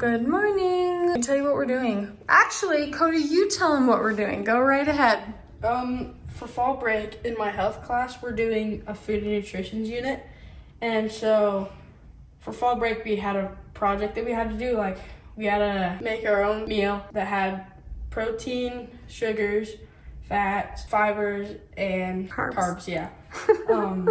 Good morning. I'll tell you what we're doing. Actually, Cody, you tell them what we're doing. Go right ahead. For fall break in my health class, we're doing a food and nutrition unit. And so for fall break, we had a project that we had to do. Like, we had to make our own meal that had protein, sugars, fats, fibers, and carbs. Yeah.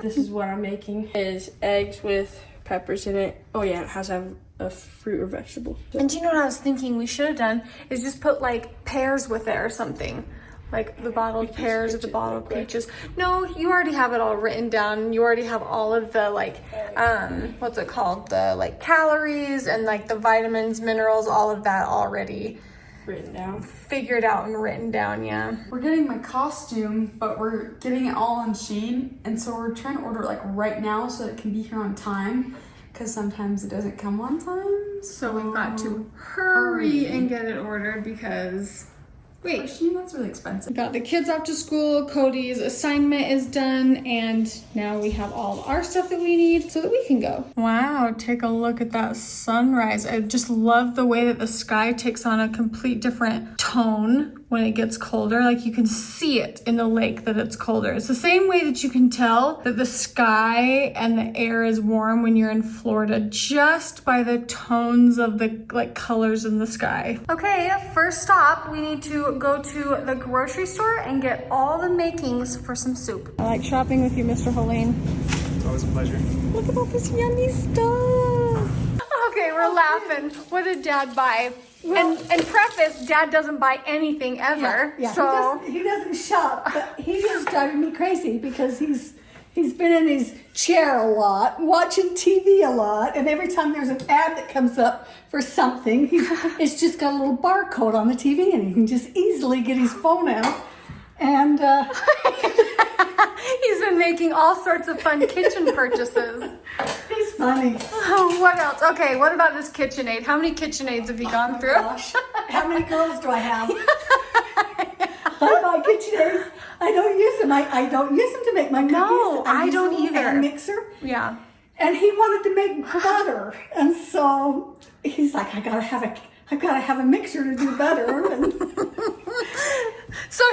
This is what I'm making. Is eggs with peppers in it. Oh yeah, it has to have a fruit or vegetable. And do you know what I was thinking we should have done is just put like pears with it or something. Like the bottled pears or the bottled peaches. No, you already have it all written down. You already have all of the like, what's it called? The like calories and like the vitamins, minerals, all of that already Written down. Figured out and written down, yeah. We're getting my costume, but we're getting it all on Shein. And so we're trying to order it like right now so it can be here on time. Because sometimes it doesn't come on time. So we've got to hurry and get it ordered because... Wait, Shein, that's really expensive. Got the kids off to school, Cody's assignment is done, and now we have all our stuff that we need so that we can go. Wow, take a look at that sunrise. I just love the way that the sky takes on a complete different tone when it gets colder. Like you can see it in the lake that it's colder. It's the same way that you can tell that the sky and the air is warm when you're in Florida just by the tones of the like colors in the sky. Okay, first stop, we need to go to the grocery store and get all the makings for some soup. I like shopping with you, Mr. Hoellein. It's always a pleasure. Look at all this yummy stuff. Okay, we're laughing. What did Dad buy? Well, and preface, Dad doesn't buy anything ever. Yeah. So he doesn't shop, but he is driving me crazy because he's been in his chair a lot, watching TV a lot, and every time there's an ad that comes up for something, it's just got a little barcode on the TV, and he can just easily get his phone out. And he's been making all sorts of fun kitchen purchases. he's funny. Oh, what else? Okay, what about this KitchenAid? How many KitchenAids have you gone through? Gosh, how many girls do I have? I buy KitchenAids. I don't use them. I don't use them to make my cookies. No, I use don't a little either. hand mixer. Yeah. And he wanted to make butter, and so he's like, I've got to have a mixer to do butter. And So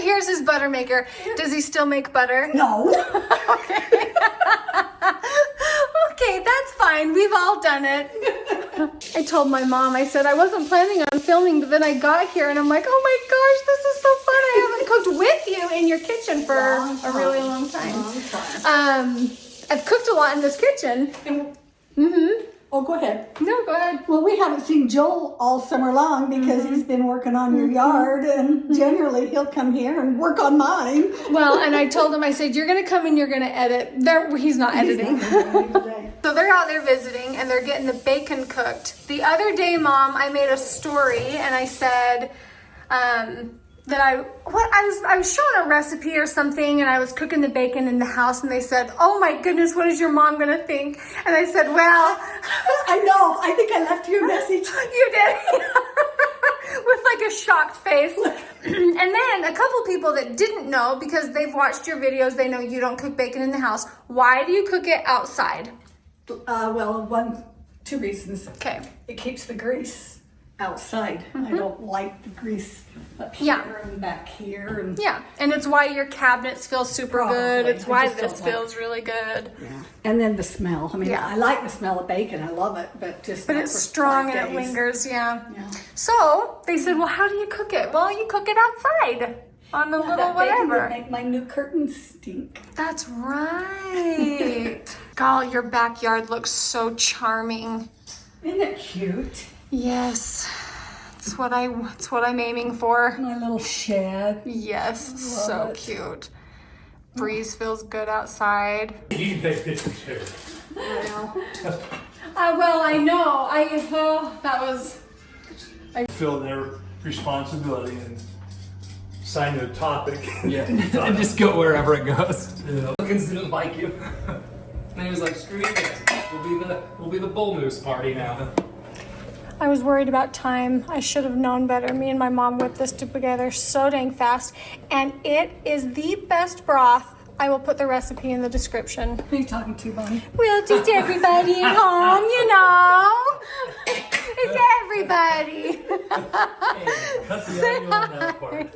here's his butter maker. Does he still make butter? no. Okay. Okay, that's fine. We've all done it. I told my mom, I said I wasn't planning on filming, but then I got here and I'm like, oh my gosh, this is so fun. I haven't cooked with you in your kitchen for a really long time. I've cooked a lot in this kitchen. Oh, go ahead. No, go ahead. Well, we haven't seen Joel all summer long because he's been working on your yard, and generally he'll come here and work on mine. Well, and I told him, I said, you're going to come and you're going to edit. He's not editing. So they're out there visiting and they're getting the bacon cooked. The other day, Mom, I made a story and I said that I was showing a recipe or something and I was cooking the bacon in the house and they said, oh my goodness, what is your mom going to think? And I said, well. I know. I think I left you a message. You did. With like a shocked face. And then a couple people that didn't know because they've watched your videos, they know you don't cook bacon in the house. Why do you cook it outside? Well, two reasons. Okay. It keeps the grease outside. I don't like the grease up here and back here. And yeah, and it's why your cabinets feel super good. It's why this feels really good. Yeah. And then the smell. I mean, I like the smell of bacon. I love it, but it's strong and it lingers. Yeah. So they said, well, how do you cook it? Well, you cook it outside on the little that whatever. Bacon would make my new curtains stink. That's right. God, your backyard looks so charming. Isn't it cute? Yes, it's what I'm aiming for. My little shed. Yes, so cute. Breeze feels good outside. You can take pictures too. Well, I know. I Feel their responsibility and sign to a topic. Yeah, and just go wherever it goes. Yeah. Wilkins didn't like you. And he was like, screw you guys. We'll be the bull moose party now. I was worried about time. I should have known better. Me and my mom whipped this together so dang fast. And it is the best broth. I will put the recipe in the description. Who are you talking to, Bonnie? Well, just everybody at home, you know. It's everybody. Cut the audio on that part.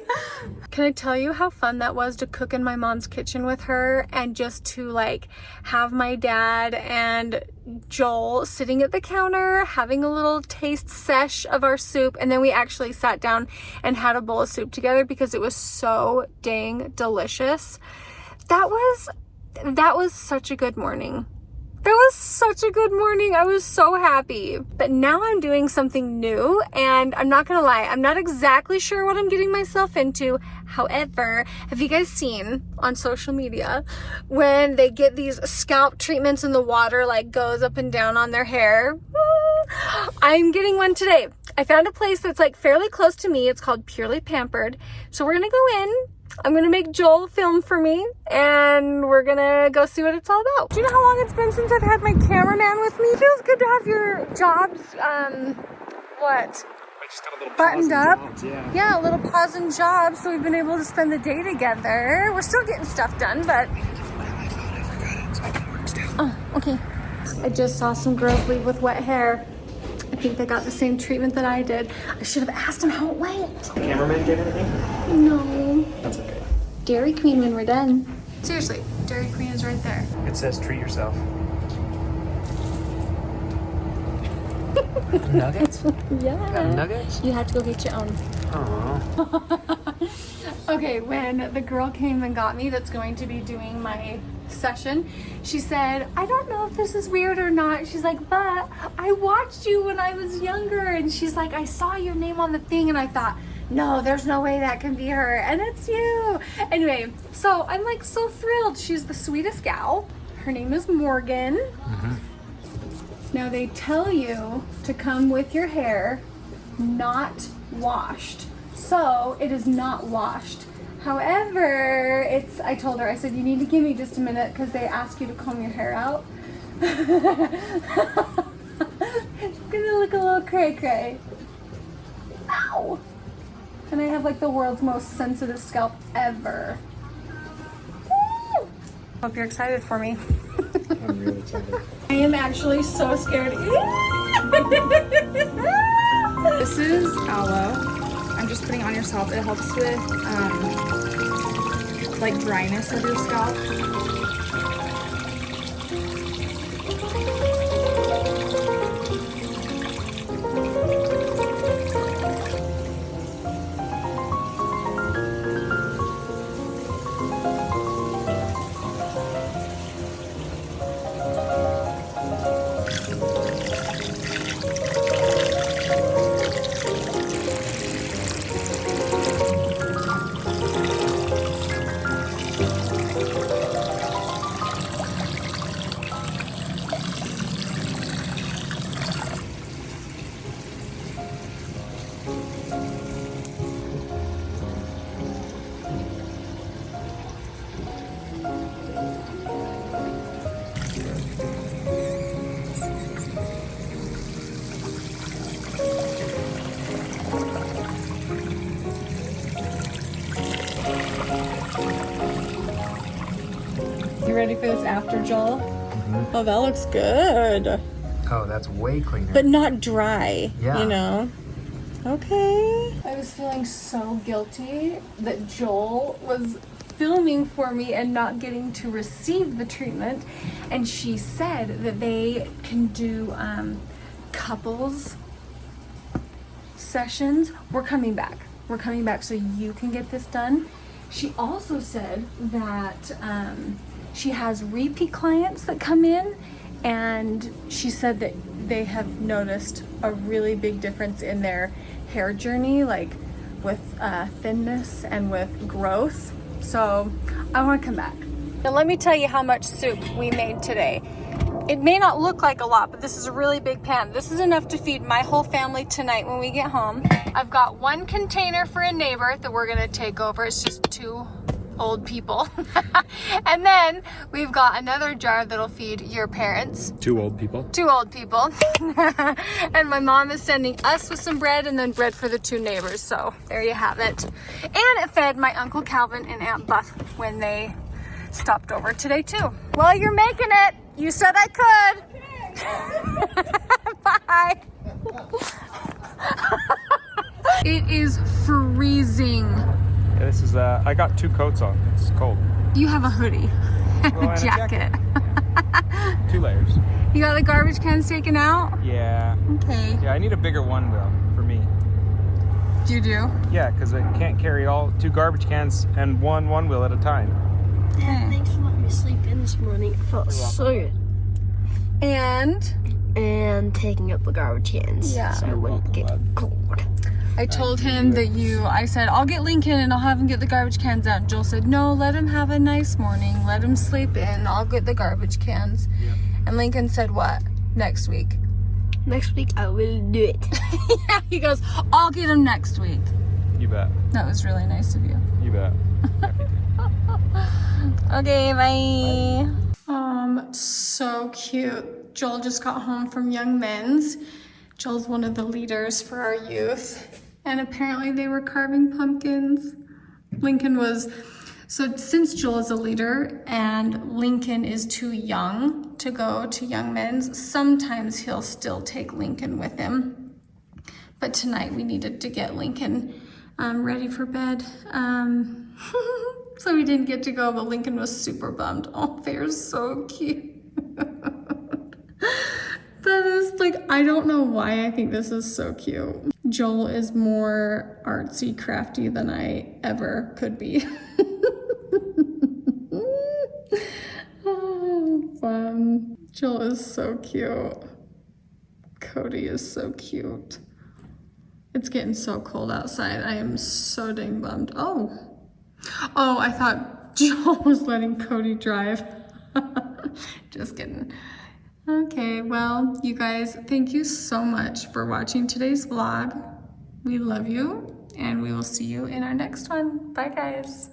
Can I tell you how fun that was to cook in my mom's kitchen with her, and just to like have my dad and Joel sitting at the counter having a little taste sesh of our soup, and then we actually sat down and had a bowl of soup together because it was so dang delicious. That was such a good morning. That was such a good morning. I was so happy. But now I'm doing something new, and I'm not gonna lie, I'm not exactly sure what I'm getting myself into. However, have you guys seen on social media when they get these scalp treatments and the water like goes up and down on their hair? I'm getting one today. I found a place that's like fairly close to me. It's called Purely Pampered. So we're gonna go in. I'm gonna make Joel film for me, and we're gonna go see what it's all about. Do you know how long it's been since I've had my cameraman with me? It feels good to have your jobs, buttoned up. Jobs, yeah, a little pause in jobs, so we've been able to spend the day together. We're still getting stuff done, but... Oh, okay. I just saw some girls leave with wet hair. I think they got the same treatment that I did. I should have asked them how it went. Cameraman get anything? No. That's okay. Dairy Queen when we're done. Seriously, Dairy Queen is right there. It says treat yourself. Nuggets? Yeah. Nuggets? You have to go get your own. Aww. Okay, when the girl came and got me that's going to be doing my session, she said, I don't know if this is weird or not. She's like, but I watched you when I was younger. And she's like, I saw your name on the thing, and I thought, no, there's no way that can be her, and it's you. Anyway, so I'm like so thrilled. She's the sweetest gal. Her name is Morgan. Now they tell you to come with your hair not washed. So it is not washed. However, I told her, I said, you need to give me just a minute because they ask you to comb your hair out. It's gonna look a little cray-cray. Ow! And I have like the world's most sensitive scalp ever. Woo! Hope you're excited for me. I'm really excited. I am actually so scared. This is aloe. I'm just putting it on your scalp. It helps with like dryness of your scalp. You ready for this after, Joel? Oh, that looks good. Oh, that's way cleaner. But not dry, Yeah. you know? Okay. I was feeling so guilty that Joel was filming for me and not getting to receive the treatment. And she said that they can do couples sessions. We're coming back. We're coming back so you can get this done. She also said that she has repeat clients that come in, and she said that they have noticed a really big difference in their hair journey, like with thinness and with growth. So I want to come back. Now let me tell you how much soup we made today. It may not look like a lot, but this is a really big pan. This is enough to feed my whole family tonight when we get home. I've got one container for a neighbor that we're gonna take over. It's just 2 old people. And then we've got another jar that'll feed your parents. 2 old people. 2 old people. And my mom is sending us with some bread, and then bread for the 2 neighbors. So there you have it. And it fed my Uncle Calvin and Aunt Buff when they stopped over today too. Well, you're making it. You said I could. Bye. It is freezing. Yeah, this is, I got 2 coats on. It's cold. You have a hoodie and Well, a and a jacket. 2 layers. You got the garbage cans taken out? Yeah. Okay. Yeah, I need a bigger one though, for me. You do? Yeah, because I can't carry all 2 garbage cans and one wheel at a time. Dad, thanks for letting me sleep in this morning. It felt so good. And taking up the garbage cans. Yeah. So I wouldn't get cold. I told him that I said, I'll get Lincoln and I'll have him get the garbage cans out. And Joel said, no, let him have a nice morning. Let him sleep in. I'll get the garbage cans. Yeah. And Lincoln said, what? Next week. Next week I will do it. Yeah, he goes, I'll get him next week. You bet. That was really nice of you. You bet. Okay, bye. So cute. Joel just got home from Young Men's. Joel's one of the leaders for our youth. And apparently they were carving pumpkins. Lincoln was, so since Joel is a leader and Lincoln is too young to go to Young Men's, sometimes he'll still take Lincoln with him. But tonight we needed to get Lincoln ready for bed. So we didn't get to go, but Lincoln was super bummed. Oh, they're so cute. That is like, I don't know why I think this is so cute. Joel is more artsy crafty than I ever could be. Oh, fun. Joel is so cute. Cody is so cute. It's getting so cold outside. I am so dang bummed. Oh, I thought Joel was letting Cody drive. Just kidding. Okay, well, you guys, thank you so much for watching today's vlog. We love you, and we will see you in our next one. Bye, guys.